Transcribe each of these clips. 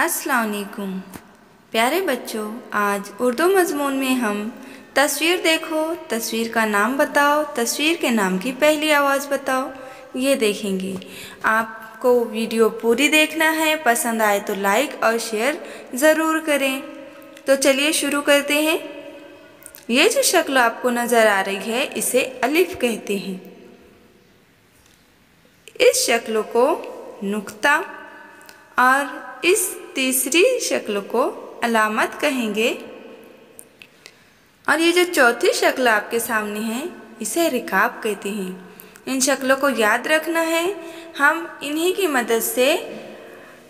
अस्सलाम वालेकुम प्यारे बच्चों, आज उर्दू मज़मून में हम तस्वीर देखो, तस्वीर का नाम बताओ, तस्वीर के नाम की पहली आवाज़ बताओ, ये देखेंगे। आपको वीडियो पूरी देखना है। पसंद आए तो लाइक और शेयर ज़रूर करें। तो चलिए शुरू करते हैं। ये जो शक्ल आपको नज़र आ रही है, इसे अलिफ कहते हैं। इस शक्ल को नुक्ता और इस तीसरी शक्ल को अलामत कहेंगे। और ये जो चौथी शक्ल आपके सामने है, इसे रिकाब कहते हैं। इन शक्लों को याद रखना है। हम इन्हीं की मदद से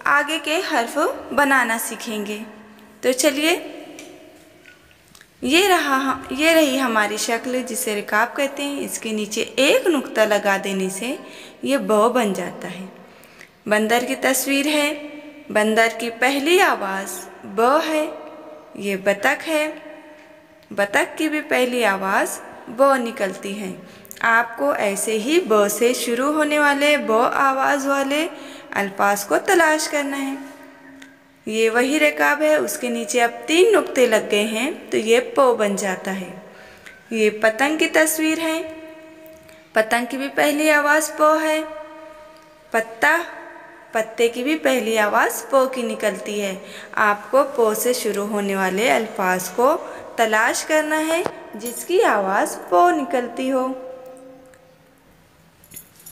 आगे के हर्फ बनाना सीखेंगे। तो चलिए, ये रही हमारी शक्ल जिसे रिकाब कहते हैं। इसके नीचे एक नुक्ता लगा देने से ये ब बन जाता है। बंदर की तस्वीर है। बंदर की पहली आवाज़ ब है। ये बतख है। बतख की भी पहली आवाज़ ब निकलती है। आपको ऐसे ही ब से शुरू होने वाले ब आवाज़ वाले अल्फाज को तलाश करना है। ये वही रिकाब है। उसके नीचे अब 3 नुक्ते लग गए हैं, तो ये प बन जाता है। ये पतंग की तस्वीर है। पतंग की भी पहली आवाज़ प है। पत्ते की भी पहली आवाज़ प की निकलती है। आपको प से शुरू होने वाले अल्फाज को तलाश करना है जिसकी आवाज़ प निकलती हो।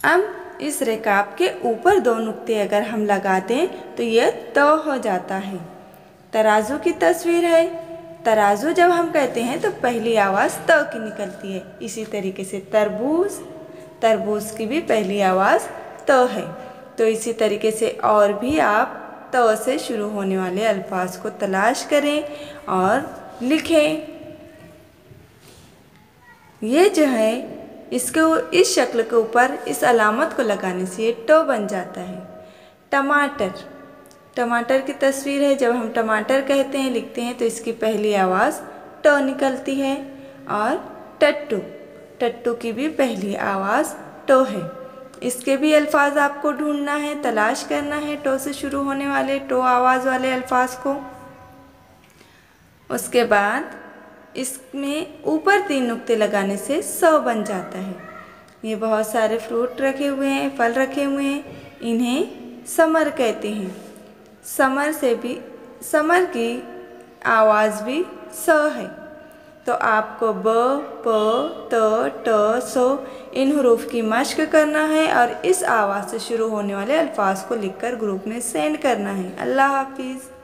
अब इस रिकाब के ऊपर 2 नुक्ते अगर हम लगा दें तो यह त हो जाता है। तराजू की तस्वीर है। तराजू जब हम कहते हैं तो पहली आवाज़ त की निकलती है। इसी तरीके से तरबूज की भी पहली आवाज़ त है। तो इसी तरीके से और भी आप त से शुरू होने वाले अल्फाज को तलाश करें और लिखें। ये जो है, इस शक्ल के ऊपर इस अलामत को लगाने से ये ट बन जाता है। टमाटर की तस्वीर है। जब हम टमाटर कहते हैं, लिखते हैं, तो इसकी पहली आवाज़ ट निकलती है। और टट्टू की भी पहली आवाज़ ट है। इसके भी अल्फाज आपको ढूंढना है, तलाश करना है ट से शुरू होने वाले ट आवाज़ वाले अल्फाज को। उसके बाद इसमें ऊपर 3 नुक्ते लगाने से स बन जाता है। ये बहुत सारे फ्रूट रखे हुए हैं, फल रखे हुए हैं, इन्हें समर कहते हैं। समर की आवाज़ भी स है। तो आपको ब, प, त, ट, स इन हरूफ की मश्क करना है और इस आवाज़ से शुरू होने वाले अल्फाज को लिखकर ग्रुप में सेंड करना है। अल्लाह हाफिज़।